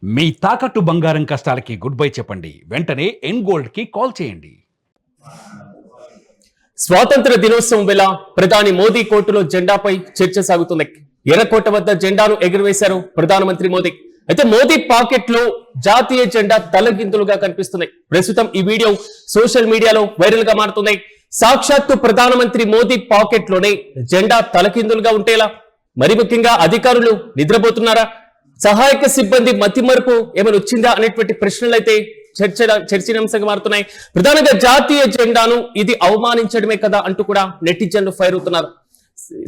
మీ తాకట్టు బంగారం కష్టాలకి good bye చెప్పండి. వెంటనే ఎన్ గోల్డ్ కి కాల్ చేయండి. స్వాతంత్ర దినోత్సవం వేళ ప్రధాని మోదీ కోర్టులో జెండాపై చర్చ సాగుతుంది. ఎర్రకోట వద్ద జెండాను ఎగురవేశారు ప్రధానమంత్రి మోదీ. అయితే మోదీ పాకెట్ లో జాతీయ జెండా తలకిందులుగా కనిపిస్తుంది. ప్రస్తుతం ఈ వీడియో సోషల్ మీడియాలో వైరల్ గా మారుతుంది. సాక్షాత్తు ప్రధానమంత్రి మోదీ పాకెట్ లోనే జెండా తలకిందులుగా ఉంటేలా? మరి ముఖ్యంగా అధికారులు నిద్రపోతున్నారా? సహాయక సిబ్బంది మతిమరుపు ఏమైనా వచ్చిందా అనేటువంటి ప్రశ్నలు అయితే చర్చనీయాంశంగా మారుతున్నాయి. ప్రధానంగా జాతీయ జెండాను ఇది అవమానించడమే కదా అంటూ కూడా నెటిజన్లు ఫైర్ అవుతున్నారు.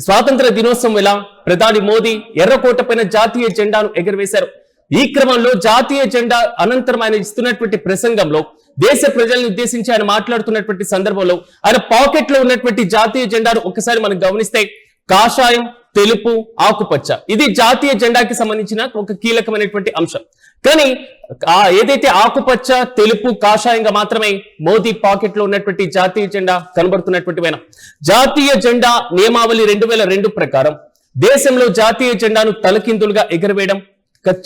స్వాతంత్ర దినోత్సవం వేళ ప్రధాని మోదీ ఎర్రకోట పైన జాతీయ జెండాను ఎగురవేశారు. ఈ క్రమంలో జాతీయ జెండా అనంతరం ఆయన ఇస్తున్నటువంటి ప్రసంగంలో దేశ ప్రజలను ఉద్దేశించి ఆయన మాట్లాడుతున్నటువంటి సందర్భంలో ఆయన పాకెట్ లో ఉన్నటువంటి జాతీయ జెండాను ఒకసారి మనం గమనిస్తే కాషాయం, తెలుపు, ఆకుపచ్చ ఇది జాతీయ జెండాకి సంబంధించిన ఒక కీలకమైనటువంటి అంశం. కానీ ఏదైతే ఆకుపచ్చ, తెలుపు, కాషాయంగా మాత్రమే మోదీ పాకెట్ లో ఉన్నటువంటి జాతీయ జెండా కనబడుతున్నటువంటి జాతీయ జెండా నియమావళి 2002 ప్రకారం దేశంలో జాతీయ జెండాను తలకిందులుగా ఎగరవేయడం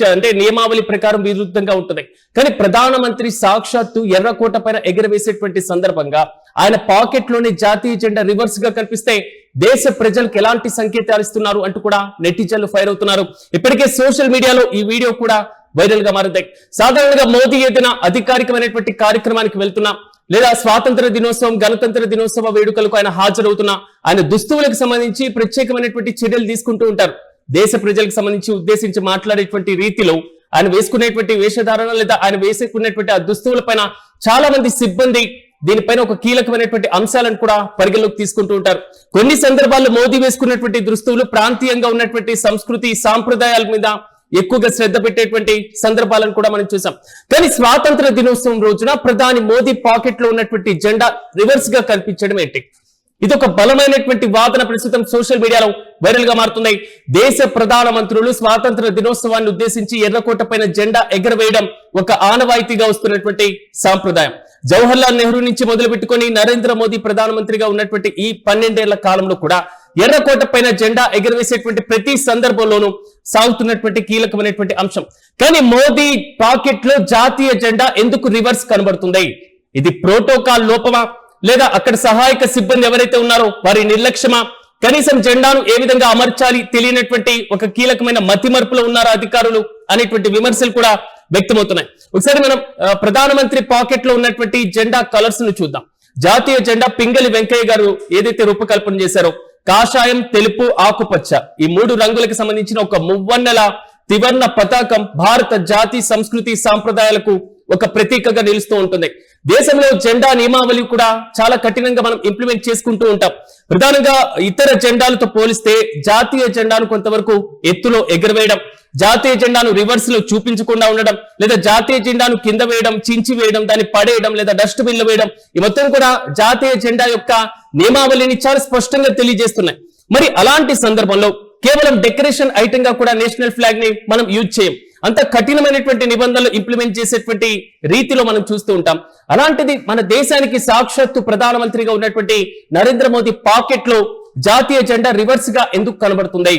అంటే నియమావళి ప్రకారం విరుద్ధంగా ఉంటుంది. కానీ ప్రధానమంత్రి సాక్షాత్తు ఎర్రకోట పైన ఎగరవేసేటువంటి సందర్భంగా ఆయన పాకెట్ లోని జాతీయ జెండా రివర్స్ గా కనిపిస్తే దేశ ప్రజలకు ఎలాంటి సంకేతాలు ఇస్తున్నారు అంటూ కూడా నెటిజన్లు ఫైర్ అవుతున్నారు. ఇప్పటికే సోషల్ మీడియాలో ఈ వీడియో కూడా వైరల్ గా మారింది. సాధారణంగా మోదీ ఏదైనా అధికారికమైనటువంటి కార్యక్రమానికి వెళ్తున్నా లేదా స్వాతంత్ర దినోత్సవం, గణతంత్ర దినోత్సవ వేడుకలకు ఆయన హాజరవుతున్నా ఆయన దుస్తువులకు సంబంధించి ప్రత్యేకమైనటువంటి చర్యలు తీసుకుంటూ ఉంటారు. దేశ ప్రజలకు సంబంధించి ఉద్దేశించి మాట్లాడేటువంటి రీతిలో ఆయన వేసుకునేటువంటి వేషధారణ లేదా ఆయన వేసుకునేటువంటి ఆ దుస్తువుల పైన చాలా మంది సిబ్బంది దీనిపైన ఒక కీలకమైనటువంటి అంశాలను కూడా పరిగణలోకి తీసుకుంటూ ఉంటారు. కొన్ని సందర్భాల్లో మోదీ వేసుకున్నటువంటి దుస్తువులు ప్రాంతీయంగా ఉన్నటువంటి సంస్కృతి సాంప్రదాయాల మీద ఎక్కువగా శ్రద్ధ పెట్టేటువంటి సందర్భాలను కూడా మనం చూసాం. కానీ స్వాతంత్ర దినోత్సవం రోజున ప్రధాని మోదీ పాకెట్ లో ఉన్నటువంటి జెండా రివర్స్ గా కనిపించడం ఏంటి? ఇది ఒక బలమైనటువంటి వాదన ప్రస్తుతం సోషల్ మీడియాలో వైరల్ గా మారుతుంది. దేశ ప్రధానమంత్రులు స్వాతంత్ర దినోత్సవాన్ని ఉద్దేశించి ఎర్రకోట పైన జెండా ఎగరవేయడం ఒక ఆనవాయితీగా వస్తున్నటువంటి సాంప్రదాయం. జవహర్లాల్ నెహ్రూ నుంచి మొదలు పెట్టుకుని నరేంద్ర మోదీ ప్రధానమంత్రిగా ఉన్నటువంటి ఈ 12 ఏళ్ల కాలంలో కూడా ఎర్రకోట పైన జెండా ఎగరవేసేటువంటి ప్రతి సందర్భంలోనూ సాగుతున్నటువంటి కీలకమైనటువంటి అంశం. కానీ మోదీ పాకెట్ లో జాతీయ జెండా ఎందుకు రివర్స్ కనబడుతుంది? ఇది ప్రోటోకాల్ లోపమా లేదా అక్కడ సహాయక సిబ్బంది ఎవరైతే ఉన్నారో వారి నిర్లక్ష్యమా? కనీసం జెండాను ఏ విధంగా అమర్చాలి తెలియనటువంటి ఒక కీలకమైన మతిమరుపులో ఉన్నారా అధికారులు అనేటువంటి విమర్శలు కూడా వ్యక్తమవుతున్నాయి. ఒకసారి మనం ప్రధానమంత్రి పాకెట్ లో ఉన్నటువంటి జెండా కలర్స్ ను చూద్దాం. జాతీయ జెండా పింగళి వెంకయ్య గారు ఏదైతే రూపకల్పన చేశారో కాషాయం, తెలుపు, ఆకుపచ్చ ఈ 3 రంగులకు సంబంధించిన ఒక మువ్వన్నెల త్రివర్ణ పతాకం భారత జాతి సంస్కృతి సాంప్రదాయాలకు ఒక ప్రతీకగా నిలుస్తూ ఉంటుంది. దేశంలో జెండా నియమావళి కూడా చాలా కఠినంగా మనం ఇంప్లిమెంట్ చేసుకుంటూ ఉంటాం. ప్రధానంగా ఇతర జెండాలతో పోలిస్తే జాతీయ జెండాను కొంతవరకు ఎత్తులో ఎగరవేయడం, జాతీయ జెండాను రివర్స్ లో చూపించకుండా ఉండడం, లేదా జాతీయ జెండాను కింద వేయడం, చించి వేయడం, దాన్ని పడేయడం లేదా డస్ట్బిన్ లో వేయడం ఈ మొత్తం కూడా జాతీయ జెండా యొక్క నియమావళిని చాలా స్పష్టంగా తెలియజేస్తున్నాయి. మరి అలాంటి సందర్భంలో కేవలం డెకరేషన్ ఐటమ్ గా కూడా నేషనల్ ఫ్లాగ్ ని మనం యూజ్ చేయం. అంత కఠినమైనటువంటి నిబంధనలు ఇంప్లిమెంట్ చేసేటువంటి రీతిలో మనం చూస్తూ ఉంటాం. అలాంటిది మన దేశానికి సాక్షాత్తు ప్రధానమంత్రిగా ఉన్నటువంటి నరేంద్ర మోదీ పాకెట్ లో జాతీయ జెండా రివర్స్ గా ఎందుకు కనబడుతుంది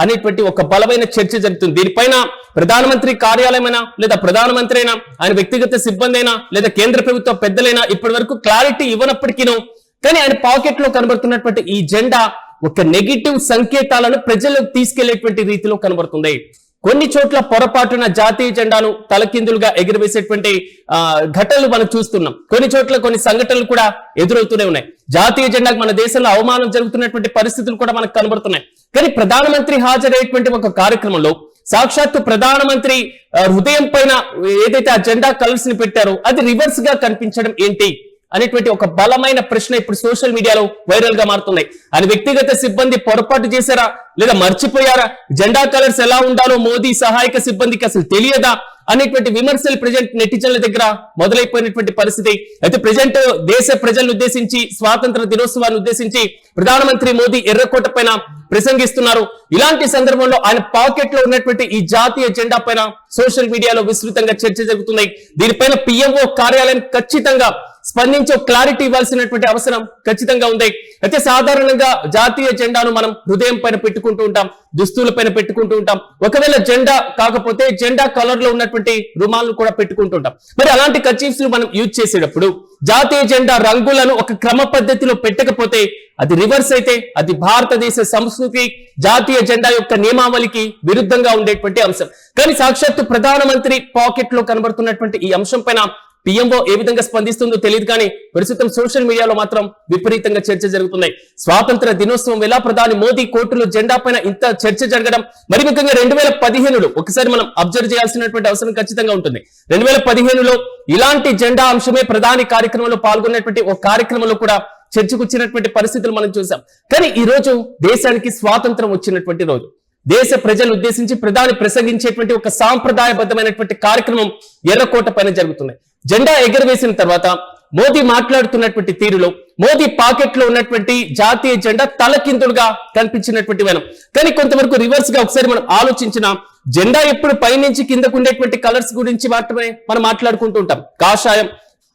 అనేటువంటి ఒక బలమైన చర్చ జరుగుతుంది. దీనిపైన ప్రధానమంత్రి కార్యాలయమైనా లేదా ప్రధానమంత్రి అయినా ఆయన వ్యక్తిగత సిబ్బంది అయినా లేదా కేంద్ర ప్రభుత్వ పెద్దలైనా ఇప్పటి వరకు క్లారిటీ ఇవ్వనప్పటికీను కానీ ఆయన పాకెట్ లో కనబడుతున్నటువంటి ఈ జెండా ఒక నెగిటివ్ సంకేతాలను ప్రజలకు తీసుకెళ్లేటువంటి రీతిలో కనబడుతుంది. కొన్ని చోట్ల పొరపాటున జాతీయ జెండాను తలకిందులుగా ఎగురవేసేటువంటి ఘటనలు మనం చూస్తున్నాం. కొన్ని చోట్ల కొన్ని సంఘటనలు కూడా ఎదురవుతూనే ఉన్నాయి. జాతీయ జెండాకు మన దేశంలో అవమానం జరుగుతున్నటువంటి పరిస్థితులు కూడా మనకు కనబడుతున్నాయి. కానీ ప్రధానమంత్రి హాజరయ్యేటువంటి ఒక కార్యక్రమంలో సాక్షాత్తు ప్రధానమంత్రి హృదయం పైన ఏదైతే ఆ జెండా కలర్స్ ని పెట్టారో అది రివర్స్ గా కనిపించడం ఏంటి అనేటువంటి ఒక బలమైన ప్రశ్న ఇప్పుడు సోషల్ మీడియాలో వైరల్ గా మారుతున్నాయి. ఆయన వ్యక్తిగత సిబ్బంది పొరపాటు చేశారా లేదా మర్చిపోయారా? జెండా కలర్స్ ఎలా ఉండాలో మోదీ సహాయక సిబ్బందికి అసలు తెలియదా అనేటువంటి విమర్శలు ప్రజెంట్ నెటిజన్ల దగ్గర మొదలైపోయినటువంటి పరిస్థితి. అయితే ప్రజెంట్ దేశ ప్రజలను ఉద్దేశించి స్వాతంత్ర దినోత్సవాన్ని ఉద్దేశించి ప్రధానమంత్రి మోదీ ఎర్రకోట పైన ప్రసంగిస్తున్నారు. ఇలాంటి సందర్భంలో ఆయన పాకెట్ లో ఉన్నటువంటి ఈ జాతీయ జెండా పైన సోషల్ మీడియాలో విస్తృతంగా చర్చ జరుగుతున్నాయి. దీనిపైన పిఎంఓ కార్యాలయం ఖచ్చితంగా స్పందించి క్లారిటీ ఇవ్వాల్సినటువంటి అవసరం ఖచ్చితంగా ఉంది. అయితే సాధారణంగా జాతీయ జెండాను మనం హృదయం పైన పెట్టుకుంటూ ఉంటాం, దుస్తుల పైన పెట్టుకుంటూ ఉంటాం. ఒకవేళ జెండా కాకపోతే జెండా కలర్ లో ఉన్నటువంటి రుమాలను కూడా పెట్టుకుంటూ ఉంటాం. మరి అలాంటి కర్చీఫ్స్ మనం యూజ్ చేసేటప్పుడు జాతీయ జెండా రంగులను ఒక క్రమ పద్ధతిలో పెట్టకపోతే అది రివర్స్ అయితే అది భారతదేశ సంస్కృతి, జాతీయ జెండా యొక్క నియమావళికి విరుద్ధంగా ఉండేటువంటి అంశం. కానీ సాక్షాత్తు ప్రధానమంత్రి పాకెట్ లో కనబడుతున్నటువంటి ఈ అంశం పైన పిఎంఓ ఏ విధంగా స్పందిస్తుందో తెలియదు, కానీ ప్రస్తుతం సోషల్ మీడియాలో మాత్రం విపరీతంగా చర్చ జరుగుతున్నాయి. స్వాతంత్ర దినోత్సవం వేళ ప్రధాని మోదీ కోర్టులో జెండా పైన ఇంత చర్చ జరగడం, మరి ముఖ్యంగా 2015లో ఒకసారి మనం అబ్జర్వ్ చేయాల్సినటువంటి అవసరం ఖచ్చితంగా ఉంటుంది. 2015లో ఇలాంటి జెండా అంశమే ప్రధాని కార్యక్రమంలో పాల్గొన్నటువంటి ఒక కార్యక్రమంలో కూడా చర్చకొచ్చినటువంటి పరిస్థితులు మనం చూసాం. కానీ ఈ రోజు దేశానికి స్వాతంత్రం వచ్చినటువంటి రోజు, దేశ ప్రజలను ఉద్దేశించి ప్రధాని ప్రసంగించేటువంటి ఒక సాంప్రదాయబద్ధమైనటువంటి కార్యక్రమం ఎర్రకోట పైన జరుగుతుంది. జెండా ఎగరవేసిన తర్వాత మోదీ మాట్లాడుతున్నటువంటి తీరులో మోదీ పాకెట్ లో ఉన్నటువంటి జాతీయ జెండా తలకిందులుగా కనిపించినటువంటి వేనం. కానీ కొంతవరకు రివర్స్ గా ఒకసారి మనం ఆలోచించిన జెండా ఎప్పుడు పైనుంచి కిందకు ఉండేటువంటి కలర్స్ గురించి మాత్రమే మనం మాట్లాడుకుంటూ ఉంటాం. కాషాయం,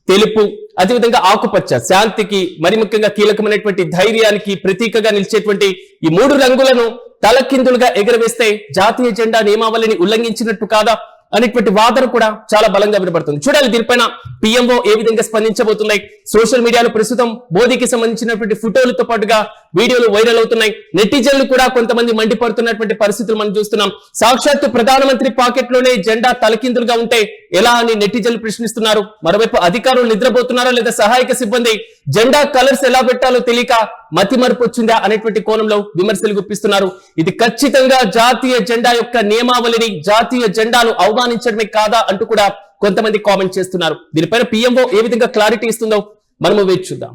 తెలుపు, అదేవిధంగా ఆకుపచ్చ శాంతికి, మరి ముఖ్యంగా కీలకమైనటువంటి ధైర్యానికి ప్రతీకగా నిలిచేటువంటి ఈ 3 రంగులను తలకిందులుగా ఎగరవేస్తే జాతీయ జెండా నియమావళిని ఉల్లంఘించినట్టు కాదా అనేటువంటి వాదన కూడా చాలా బలంగా వినబడుతుంది. చూడాలి దీనిపైన పిఎంఓ ఏ విధంగా స్పందించబోతున్నాయి. సోషల్ మీడియాలో ప్రస్తుతం మోదీకి సంబంధించినటువంటి ఫోటోలతో పాటుగా వీడియోలు వైరల్ అవుతున్నాయి. నెటిజన్లు కూడా కొంతమంది మండిపడుతున్నటువంటి పరిస్థితులు మనం చూస్తున్నాం. సాక్షాత్తు ప్రధానమంత్రి పాకెట్ లోనే జెండా తలకిందులుగా ఉంటే ఎలా అని నెటిజన్లు ప్రశ్నిస్తున్నారు. మరోవైపు అధికారులు నిద్రపోతున్నారా లేదా సహాయక సిబ్బంది జెండా కలర్స్ ఎలా పెట్టాలో తెలియక మతిమరుపు వచ్చిందా అనేటువంటి కోణంలో విమర్శలు గుప్పిస్తున్నారు. ఇది ఖచ్చితంగా జాతీయ జెండా యొక్క నియమావళిని, జాతీయ జెండాను అవమానించడమే కాదా అంటూ కూడా కొంతమంది కామెంట్ చేస్తున్నారు. దీనిపైన పిఎంఓ ఏ విధంగా క్లారిటీ ఇస్తుందో మనము వేచి చూద్దాం.